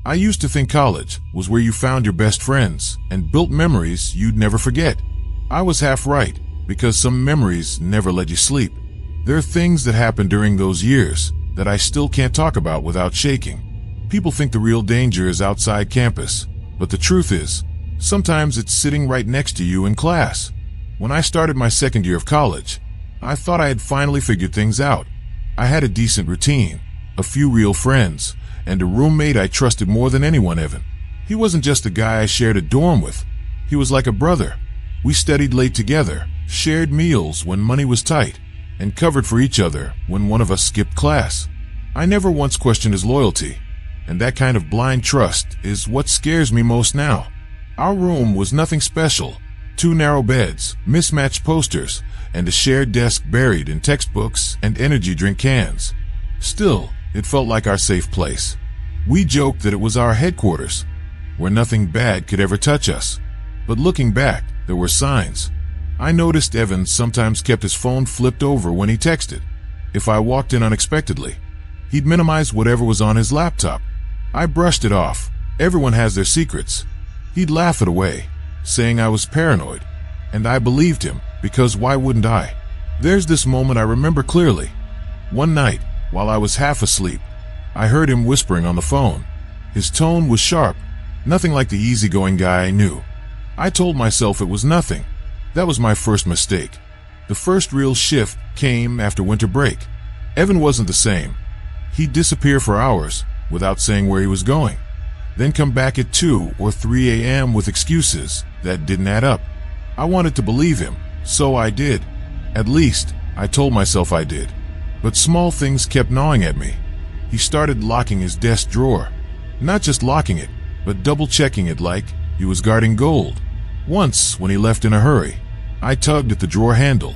I used to think college was where you found your best friends and built memories you'd never forget. I was half right, because some memories never let you sleep. There are things that happened during those years that I still can't talk about without shaking. People think the real danger is outside campus, but the truth is, sometimes it's sitting right next to you in class. When I started my second year of college, I thought I had finally figured things out. I had a decent routine, a few real friends, and a roommate I trusted more than anyone, Evan. He wasn't just a guy I shared a dorm with. He was like a brother. We studied late together, shared meals when money was tight, and covered for each other when one of us skipped class. I never once questioned his loyalty, and that kind of blind trust is what scares me most now. Our room was nothing special. 2 narrow beds, mismatched posters, and a shared desk buried in textbooks and energy drink cans. Still, it felt like our safe place. We joked that it was our headquarters, where nothing bad could ever touch us. But looking back, there were signs. I noticed Evan sometimes kept his phone flipped over when he texted. If I walked in unexpectedly, he'd minimize whatever was on his laptop. I brushed it off. Everyone has their secrets. He'd laugh it away, saying I was paranoid. And I believed him, because why wouldn't I? There's this moment I remember clearly. One night, while I was half asleep, I heard him whispering on the phone. His tone was sharp, nothing like the easygoing guy I knew. I told myself it was nothing. That was my first mistake. The first real shift came after winter break. Evan wasn't the same. He'd disappear for hours without saying where he was going, then come back at 2 or 3 a.m. with excuses that didn't add up. I wanted to believe him, so I did. At least, I told myself I did. But small things kept gnawing at me. He started locking his desk drawer. Not just locking it, but double-checking it like he was guarding gold. Once, when he left in a hurry, I tugged at the drawer handle.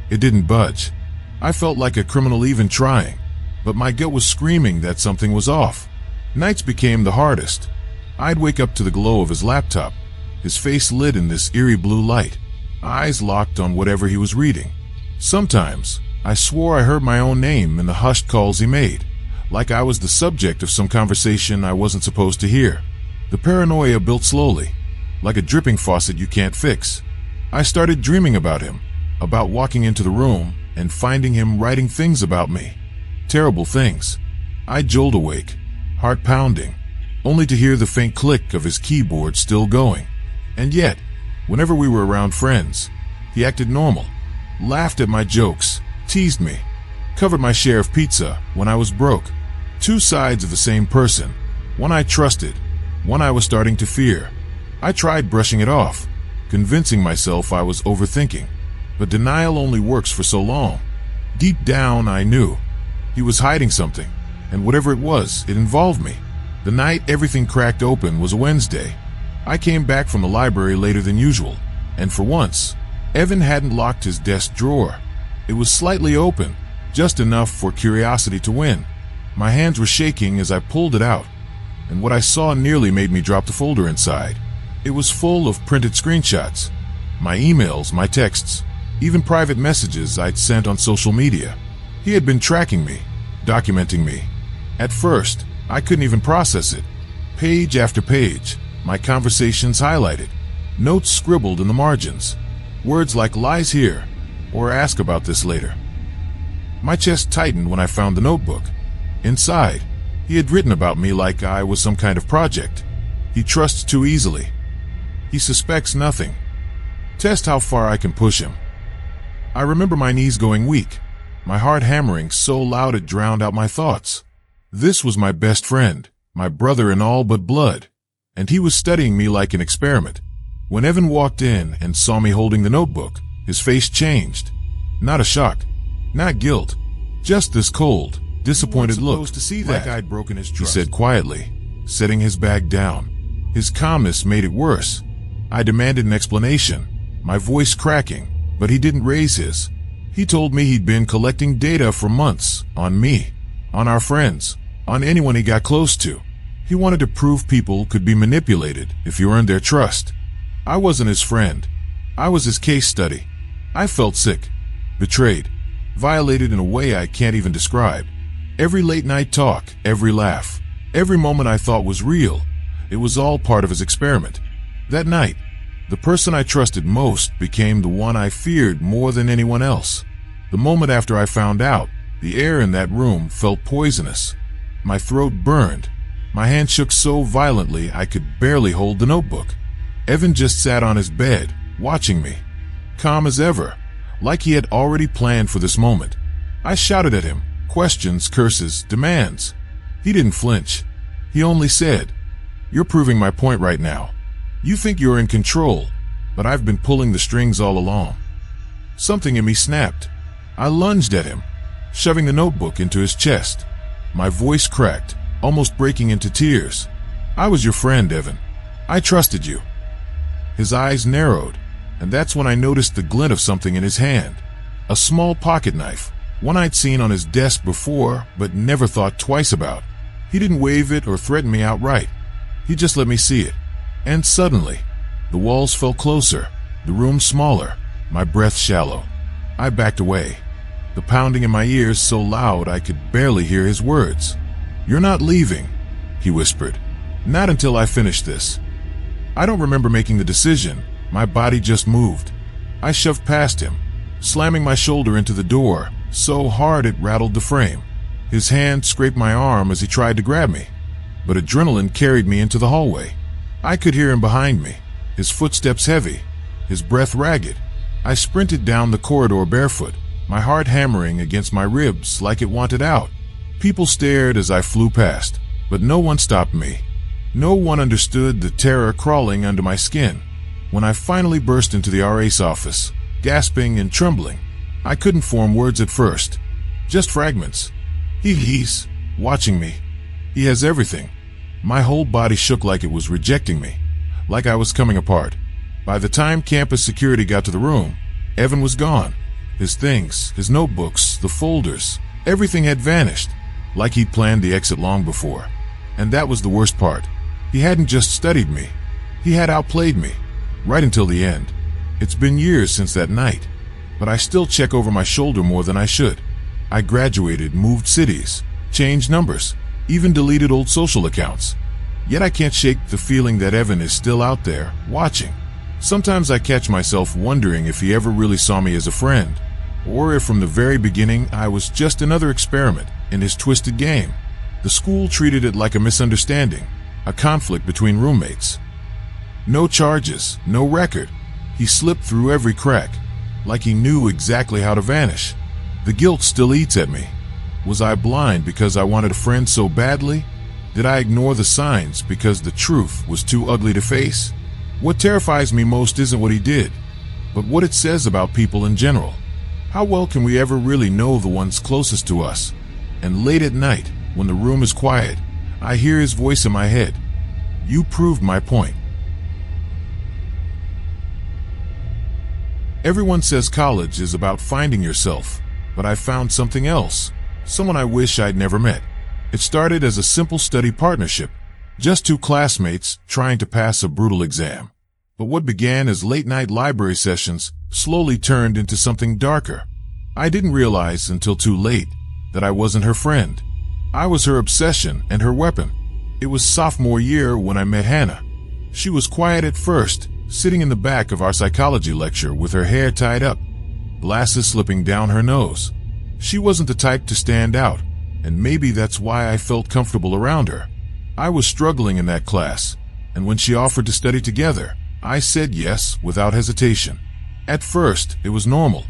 It didn't budge. I felt like a criminal even trying, but my gut was screaming that something was off. Nights became the hardest. I'd wake up to the glow of his laptop, his face lit in this eerie blue light, eyes locked on whatever he was reading. Sometimes, I swore I heard my own name in the hushed calls he made, like I was the subject of some conversation I wasn't supposed to hear. The paranoia built slowly, like a dripping faucet you can't fix. I started dreaming about him, about walking into the room and finding him writing things about me. Terrible things. I'd jolt awake, heart pounding, only to hear the faint click of his keyboard still going. And yet, whenever we were around friends, he acted normal, laughed at my jokes, teased me, covered my share of pizza when I was broke. 2 sides of the same person, one I trusted, one I was starting to fear. I tried brushing it off, convincing myself I was overthinking, but denial only works for so long. Deep down, I knew he was hiding something, and whatever it was, it involved me. The night everything cracked open was a Wednesday. I came back from the library later than usual, and for once, Evan hadn't locked his desk drawer. It was slightly open, just enough for curiosity to win. My hands were shaking as I pulled it out, and what I saw nearly made me drop the folder inside. It was full of printed screenshots, my emails, my texts, even private messages I'd sent on social media. He had been tracking me, documenting me. At first, I couldn't even process it. Page after page, my conversations highlighted, notes scribbled in the margins, words like "lies here" or "ask about this later." My chest tightened when I found the notebook. Inside, he had written about me like I was some kind of project. He trusts too easily. He suspects nothing. Test how far I can push him. I remember my knees going weak, my heart hammering so loud it drowned out my thoughts. This was my best friend, my brother in all but blood, and he was studying me like an experiment. When Evan walked in and saw me holding the notebook, his face changed. Not a shock, not guilt, just this cold, disappointed look, like I'd broken his trust. He said quietly, setting his bag down. His calmness made it worse. I demanded an explanation, my voice cracking, but he didn't raise his. He told me he'd been collecting data for months on me, on our friends, on anyone he got close to. He wanted to prove people could be manipulated if you earned their trust. I wasn't his friend. I was his case study. I felt sick, betrayed, violated in a way I can't even describe. Every late night talk, every laugh, Every moment I thought was real. It was all part of his experiment. That night, the person I trusted most became the one I feared more than anyone else. The moment after I found out, the air in that room felt poisonous. My throat burned. My hand shook so violently I could barely hold the notebook. Evan just sat on his bed, watching me, calm as ever, like he had already planned for this moment. I shouted at him, questions, curses, demands. He didn't flinch. He only said, "You're proving my point right now. You think you're in control, but I've been pulling the strings all along." Something in me snapped. I lunged at him, shoving the notebook into his chest. My voice cracked, almost breaking into tears. "I was your friend, Evan. I trusted you." His eyes narrowed, and that's when I noticed the glint of something in his hand. A small pocket knife, one I'd seen on his desk before, but never thought twice about. He didn't wave it or threaten me outright. He just let me see it. And suddenly, the walls felt closer, the room smaller, my breath shallow. I backed away, the pounding in my ears so loud I could barely hear his words. "You're not leaving," he whispered. "Not until I finish this." I don't remember making the decision. My body just moved. I shoved past him, slamming my shoulder into the door so hard it rattled the frame. His hand scraped my arm as he tried to grab me, but adrenaline carried me into the hallway. I could hear him behind me, his footsteps heavy, his breath ragged. I sprinted down the corridor barefoot, my heart hammering against my ribs like it wanted out. People stared as I flew past, but no one stopped me. No one understood the terror crawling under my skin. When I finally burst into the RA's office, gasping and trembling, I couldn't form words at first, just fragments. He's watching me. He has everything. My whole body shook like it was rejecting me, like I was coming apart. By the time campus security got to the room, Evan was gone. His things, his notebooks, the folders, everything had vanished, like he'd planned the exit long before. And that was the worst part. He hadn't just studied me. He had outplayed me, right until the end. It's been years since that night, but I still check over my shoulder more than I should. I graduated, moved cities, changed numbers, even deleted old social accounts. Yet I can't shake the feeling that Evan is still out there, watching. Sometimes I catch myself wondering if he ever really saw me as a friend, or if from the very beginning I was just another experiment in his twisted game. The school treated it like a misunderstanding, a conflict between roommates. No charges, no record. He slipped through every crack, like he knew exactly how to vanish. The guilt still eats at me. Was I blind because I wanted a friend so badly? Did I ignore the signs because the truth was too ugly to face? What terrifies me most isn't what he did, but what it says about people in general. How well can we ever really know the ones closest to us? And late at night, when the room is quiet, I hear his voice in my head. "You proved my point." Everyone says college is about finding yourself, but I found something else, someone I wish I'd never met. It started as a simple study partnership, just two classmates trying to pass a brutal exam. But what began as late-night library sessions slowly turned into something darker. I didn't realize until too late that I wasn't her friend. I was her obsession and her weapon. It was sophomore year when I met Hannah. She was quiet at first, sitting in the back of our psychology lecture with her hair tied up, glasses slipping down her nose. She wasn't the type to stand out, and maybe that's why I felt comfortable around her. I was struggling in that class, and when she offered to study together, I said yes without hesitation. At first, it was normal.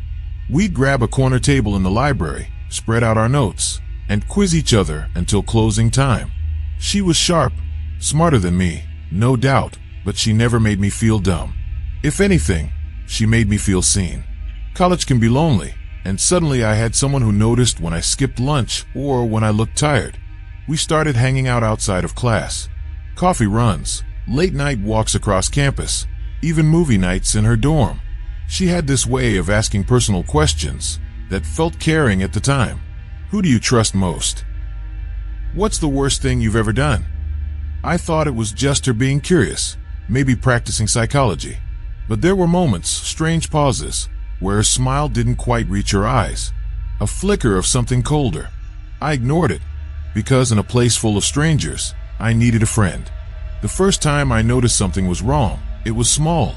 We'd grab a corner table in the library, spread out our notes, and quiz each other until closing time. She was sharp, smarter than me, no doubt, but she never made me feel dumb. If anything, she made me feel seen. College can be lonely, and suddenly I had someone who noticed when I skipped lunch or when I looked tired. We started hanging out outside of class. Coffee runs, late night walks across campus, even movie nights in her dorm. She had this way of asking personal questions that felt caring at the time. Who do you trust most? What's the worst thing you've ever done? I thought it was just her being curious, maybe practicing psychology. But there were moments, strange pauses, where her smile didn't quite reach her eyes. A flicker of something colder. I ignored it, because in a place full of strangers, I needed a friend. The first time I noticed something was wrong, it was small.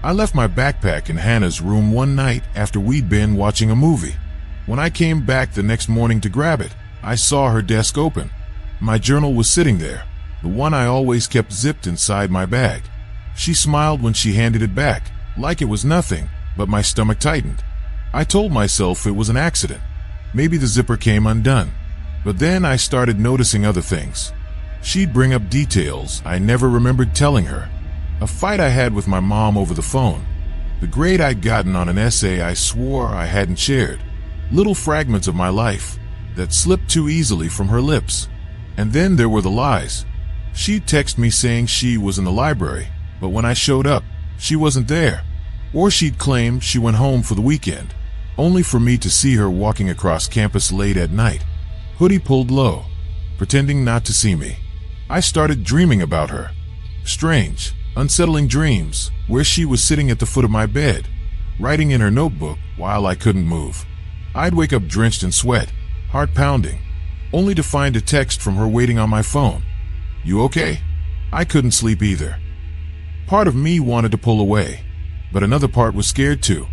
I left my backpack in Hannah's room one night after we'd been watching a movie. When I came back the next morning to grab it, I saw her desk open. My journal was sitting there, the one I always kept zipped inside my bag. She smiled when she handed it back, like it was nothing, but my stomach tightened. I told myself it was an accident. Maybe the zipper came undone. But then I started noticing other things. She'd bring up details I never remembered telling her. A fight I had with my mom over the phone. The grade I'd gotten on an essay I swore I hadn't shared. Little fragments of my life that slipped too easily from her lips. And then there were the lies. She'd text me saying she was in the library, but when I showed up, she wasn't there. Or she'd claim she went home for the weekend, only for me to see her walking across campus late at night, hoodie pulled low, pretending not to see me. I started dreaming about her. Strange, unsettling dreams where she was sitting at the foot of my bed, writing in her notebook while I couldn't move. I'd wake up drenched in sweat, heart pounding, only to find a text from her waiting on my phone. "You okay?" I couldn't sleep either. Part of me wanted to pull away, but another part was scared too.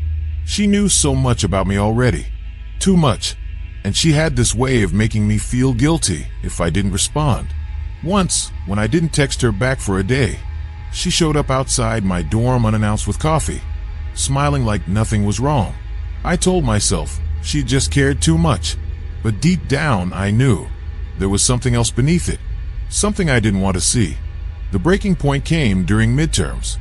She knew so much about me already. Too much. And she had this way of making me feel guilty if I didn't respond. Once, when I didn't text her back for a day, she showed up outside my dorm unannounced with coffee, smiling like nothing was wrong. I told myself she just cared too much, but deep down I knew there was something else beneath it, something I didn't want to see. The breaking point came during midterms.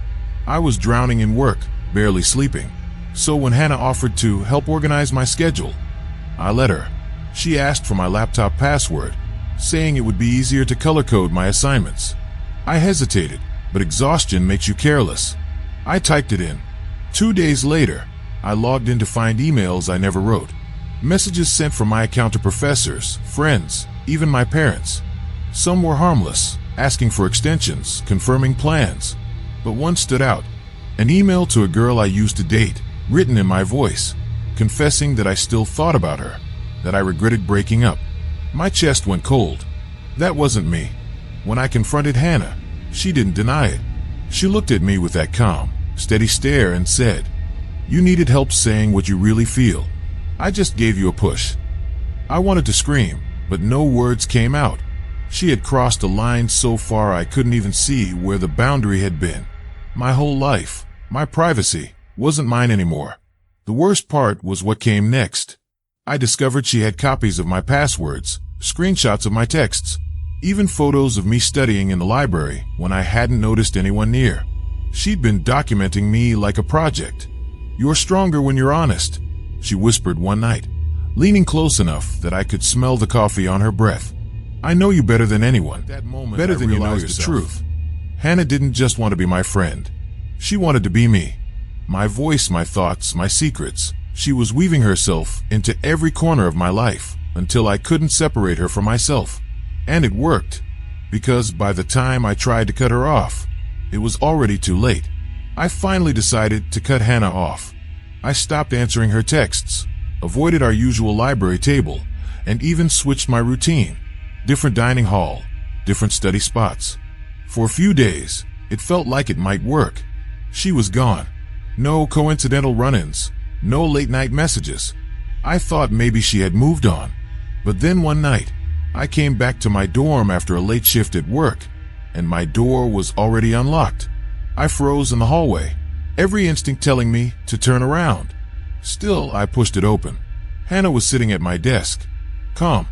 I was drowning in work, barely sleeping. So when Hannah offered to help organize my schedule, I let her. She asked for my laptop password, saying it would be easier to color code my assignments. I hesitated, but exhaustion makes you careless. I typed it in. 2 days later, I logged in to find emails I never wrote. Messages sent from my account to professors, friends, even my parents. Some were harmless, asking for extensions, confirming plans. But one stood out. An email to a girl I used to date, written in my voice, confessing that I still thought about her, that I regretted breaking up. My chest went cold. That wasn't me. When I confronted Hannah, she didn't deny it. She looked at me with that calm, steady stare and said, "You needed help saying what you really feel. I just gave you a push." I wanted to scream, but no words came out. She had crossed a line so far I couldn't even see where the boundary had been. My whole life, my privacy, wasn't mine anymore. The worst part was what came next. I discovered she had copies of my passwords, screenshots of my texts, even photos of me studying in the library when I hadn't noticed anyone near. She'd been documenting me like a project. "You're stronger when you're honest," she whispered one night, leaning close enough that I could smell the coffee on her breath. "I know you better than anyone, better than you know the truth." Hannah didn't just want to be my friend. She wanted to be me. My voice, my thoughts, my secrets. She was weaving herself into every corner of my life until I couldn't separate her from myself. And it worked, because by the time I tried to cut her off, it was already too late. I finally decided to cut Hannah off. I stopped answering her texts, avoided our usual library table, and even switched my routine. Different dining hall, different study spots. For a few days, it felt like it might work. She was gone. No coincidental run-ins, no late-night messages. I thought maybe she had moved on. But then one night, I came back to my dorm after a late shift at work, and my door was already unlocked. I froze in the hallway, every instinct telling me to turn around. Still, I pushed it open. Hannah was sitting at my desk, calm,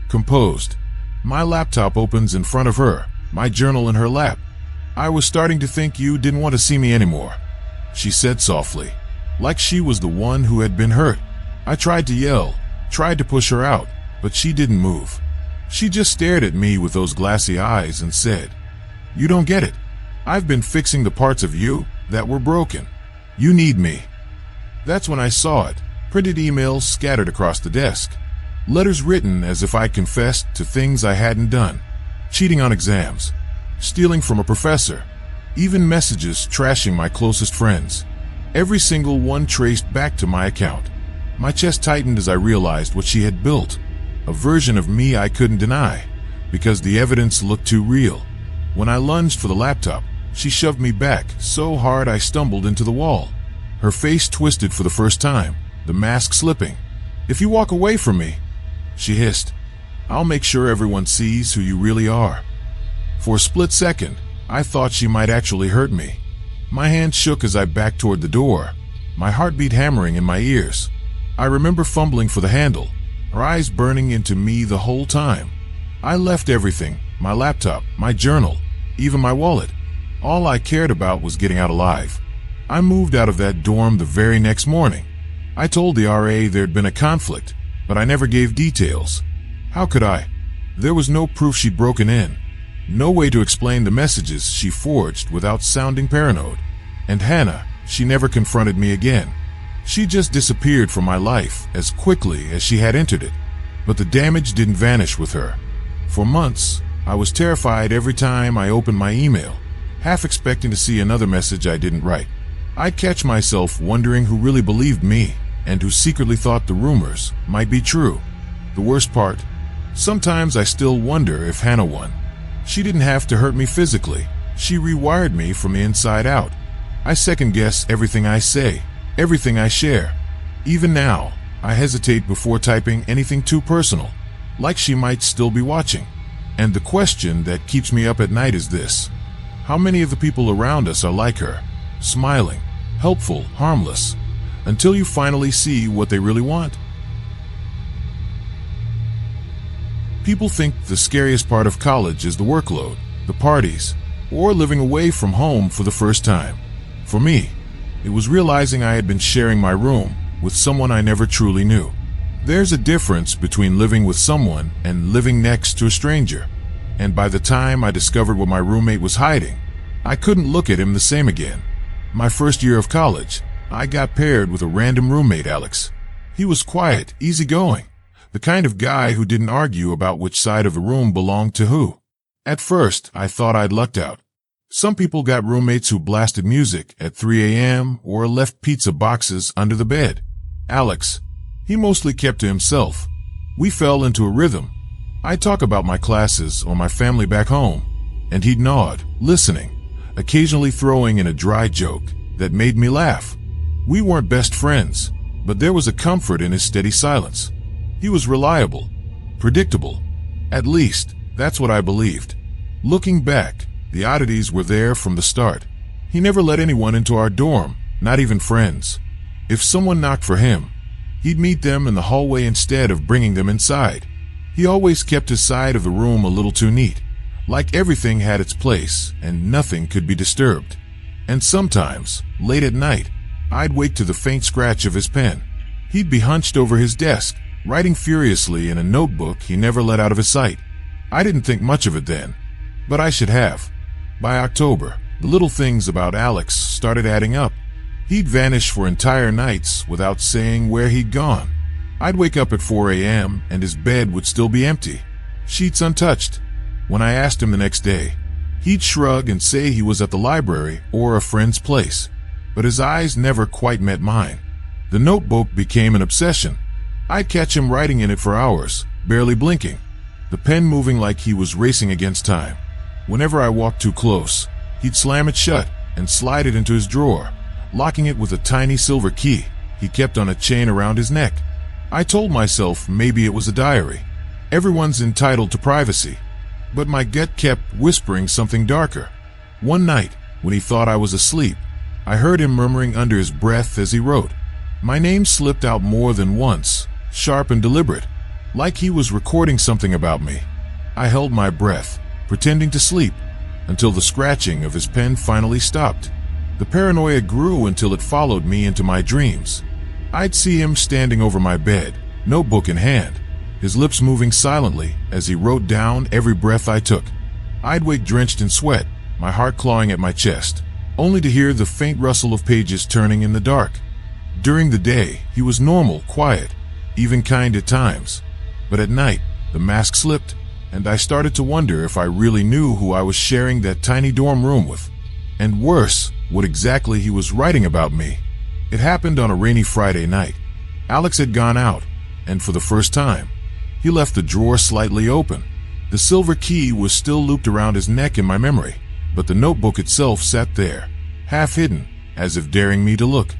composed. My laptop opens in front of her, my journal in her lap. "I was starting to think you didn't want to see me anymore," she said softly, like she was the one who had been hurt. I tried to yell, tried to push her out, but she didn't move. She just stared at me with those glassy eyes and said, "You don't get it. I've been fixing the parts of you that were broken. You need me." That's when I saw it. Printed emails scattered across the desk. Letters written as if I confessed to things I hadn't done. Cheating on exams. Stealing from a professor. Even messages trashing my closest friends. Every single one traced back to my account. My chest tightened as I realized what she had built. a version of me I couldn't deny, because the evidence looked too real. When I lunged for the laptop, she shoved me back so hard I stumbled into the wall. Her face twisted for the first time, the mask slipping. "If you walk away from me," she hissed, "I'll make sure everyone sees who you really are." For a split second, I thought she might actually hurt me. My hand shook as I backed toward the door, my heartbeat hammering in my ears. I remember fumbling for the handle, her eyes burning into me the whole time. I left everything, my laptop, my journal, even my wallet. All I cared about was getting out alive. I moved out of that dorm the very next morning. I told the RA there'd been a conflict, but I never gave details. How could I? There was no proof she'd broken in. No way to explain the messages she forged without sounding paranoid. And Hannah, she never confronted me again. She just disappeared from my life as quickly as she had entered it. But the damage didn't vanish with her. For months, I was terrified every time I opened my email, half expecting to see another message I didn't write. I'd catch myself wondering who really believed me and who secretly thought the rumors might be true. The worst part, sometimes I still wonder if Hannah won. She didn't have to hurt me physically. She rewired me from the inside out. I second-guess everything I say, everything I share. Even now, I hesitate before typing anything too personal, like she might still be watching. And the question that keeps me up at night is this: how many of the people around us are like her, smiling, helpful, harmless, until you finally see what they really want? People think the scariest part of college is the workload, the parties, or living away from home for the first time. For me, it was realizing I had been sharing my room with someone I never truly knew. There's a difference between living with someone and living next to a stranger. And by the time I discovered what my roommate was hiding, I couldn't look at him the same again. My first year of college, I got paired with a random roommate, Alex. He was quiet, easygoing, the kind of guy who didn't argue about which side of the room belonged to who. At first, I thought I'd lucked out. Some people got roommates who blasted music at 3 a.m. or left pizza boxes under the bed. Alex, he mostly kept to himself. We fell into a rhythm. I'd talk about my classes or my family back home, and he'd nod, listening, occasionally throwing in a dry joke that made me laugh. We weren't best friends, but there was a comfort in his steady silence. He was reliable, predictable. At least, that's what I believed. Looking back, the oddities were there from the start. He never let anyone into our dorm, not even friends. If someone knocked for him, he'd meet them in the hallway instead of bringing them inside. He always kept his side of the room a little too neat, like everything had its place and nothing could be disturbed. And sometimes, late at night, I'd wake to the faint scratch of his pen. He'd be hunched over his desk, writing furiously in a notebook he never let out of his sight. I didn't think much of it then, but I should have. By October, the little things about Alex started adding up. He'd vanish for entire nights without saying where he'd gone. I'd wake up at 4 a.m. and his bed would still be empty, sheets untouched. When I asked him the next day, he'd shrug and say he was at the library or a friend's place, but his eyes never quite met mine. The notebook became an obsession. I'd catch him writing in it for hours, barely blinking, the pen moving like he was racing against time. Whenever I walked too close, he'd slam it shut and slide it into his drawer, locking it with a tiny silver key he kept on a chain around his neck. I told myself maybe it was a diary. Everyone's entitled to privacy. But my gut kept whispering something darker. One night, when he thought I was asleep, I heard him murmuring under his breath as he wrote. My name slipped out more than once, sharp and deliberate, like he was recording something about me. I held my breath, pretending to sleep, until the scratching of his pen finally stopped. The paranoia grew until it followed me into my dreams. I'd see him standing over my bed, notebook in hand, his lips moving silently as he wrote down every breath I took. I'd wake drenched in sweat, my heart clawing at my chest, only to hear the faint rustle of pages turning in the dark. During the day, he was normal, quiet, even kind at times. But at night, the mask slipped, and I started to wonder if I really knew who I was sharing that tiny dorm room with. And worse, what exactly he was writing about me. It happened on a rainy Friday night. Alex had gone out, and for the first time, He left the drawer slightly open. The silver key was still looped around his neck in my memory, but the notebook itself sat there, half hidden, as if daring me to look.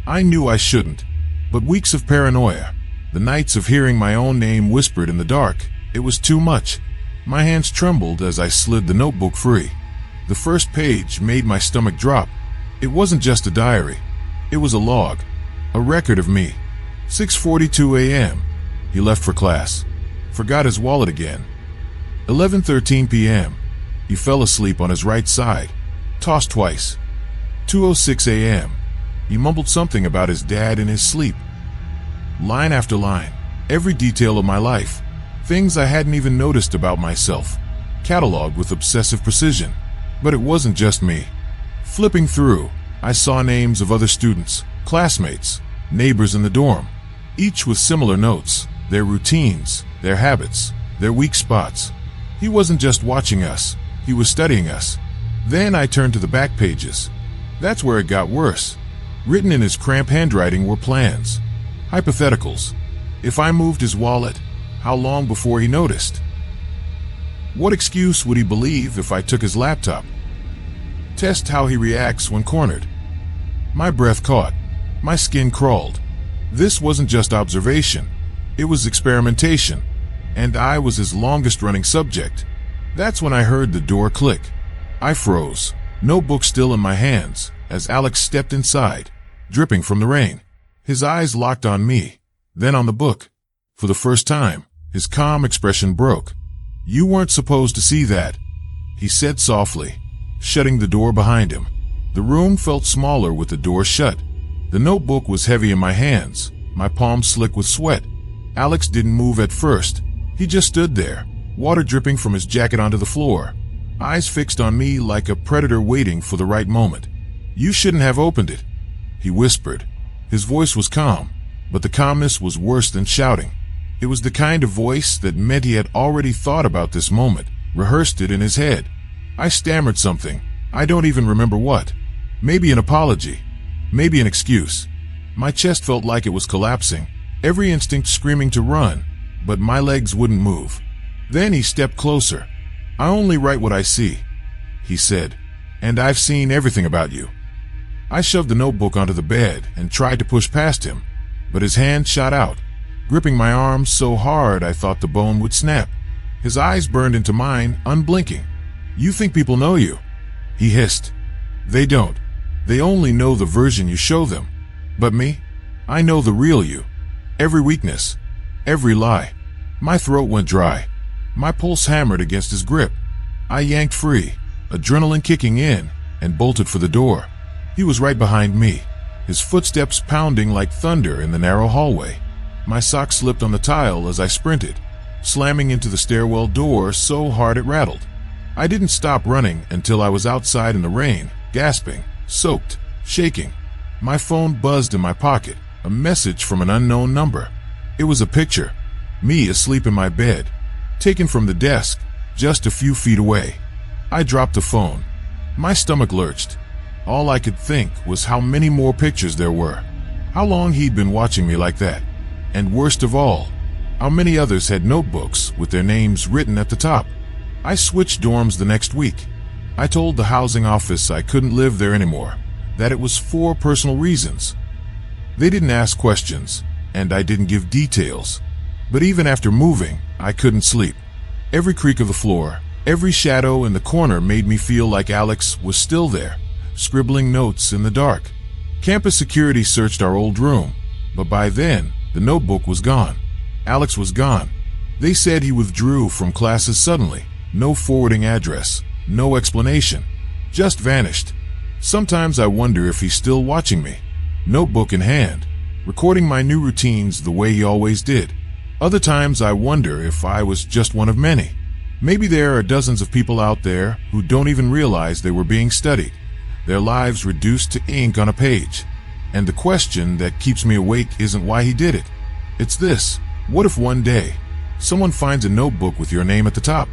I knew I shouldn't, but weeks of paranoia, the nights of hearing my own name whispered in the dark, it was too much. My hands trembled as I slid the notebook free. The first page made my stomach drop. It wasn't just a diary. It was a log, a record of me. 6:42 a.m. He left for class. Forgot his wallet again. 11:13 p.m. He fell asleep on his right side. Tossed twice. 2:06 a.m. He mumbled something about his dad in his sleep. Line after line. Every detail of my life. Things I hadn't even noticed about myself. Cataloged with obsessive precision. But it wasn't just me. Flipping through, I saw names of other students, classmates, neighbors in the dorm. Each with similar notes. Their routines, their habits, their weak spots. He wasn't just watching us, he was studying us. Then I turned to the back pages. That's where it got worse. Written in his cramped handwriting were plans, hypotheticals. If I moved his wallet, how long before he noticed? What excuse would he believe if I took his laptop? Test how he reacts when cornered. My breath caught. My skin crawled. This wasn't just observation. It was experimentation, and I was his longest-running subject. That's when I heard the door click. I froze, notebook still in my hands, as Alex stepped inside, dripping from the rain. His eyes locked on me, then on the book. For the first time, his calm expression broke. "You weren't supposed to see that," he said softly, shutting the door behind him. The room felt smaller with the door shut. The notebook was heavy in my hands, my palms slick with sweat. Alex didn't move at first. He just stood there, water dripping from his jacket onto the floor, eyes fixed on me like a predator waiting for the right moment. "You shouldn't have opened it," he whispered. His voice was calm, but the calmness was worse than shouting. It was the kind of voice that meant he had already thought about this moment, rehearsed it in his head. I stammered something. I don't even remember what. Maybe an apology. Maybe an excuse. My chest felt like it was collapsing, every instinct screaming to run, but my legs wouldn't move. Then he stepped closer. "I only write what I see," he said, "and I've seen everything about you." I shoved the notebook onto the bed and tried to push past him, but his hand shot out, gripping my arm so hard I thought the bone would snap. His eyes burned into mine, unblinking. "You think people know you?" he hissed. "They don't. They only know the version you show them. But me? I know the real you. Every weakness. Every lie." My throat went dry. My pulse hammered against his grip. I yanked free, adrenaline kicking in, and bolted for the door. He was right behind me, his footsteps pounding like thunder in the narrow hallway. My sock slipped on the tile as I sprinted, slamming into the stairwell door so hard it rattled. I didn't stop running until I was outside in the rain, gasping, soaked, shaking. My phone buzzed in my pocket, a message from an unknown number. It was a picture, me asleep in my bed, taken from the desk, just a few feet away. I dropped the phone. My stomach lurched. All I could think was how many more pictures there were, how long he'd been watching me like that, and worst of all, how many others had notebooks with their names written at the top. I switched dorms the next week. I told the housing office I couldn't live there anymore, that it was for personal reasons. They didn't ask questions, and I didn't give details. But even after moving, I couldn't sleep. Every creak of the floor, every shadow in the corner made me feel like Alex was still there, scribbling notes in the dark. Campus security searched our old room, but by then, the notebook was gone. Alex was gone. They said he withdrew from classes suddenly. No forwarding address, no explanation. Just vanished. Sometimes I wonder if he's still watching me, notebook in hand, recording my new routines the way he always did. Other times I wonder if I was just one of many. Maybe there are dozens of people out there who don't even realize they were being studied, their lives reduced to ink on a page. And the question that keeps me awake isn't why he did it. It's this: what if one day someone finds a notebook with your name at the top?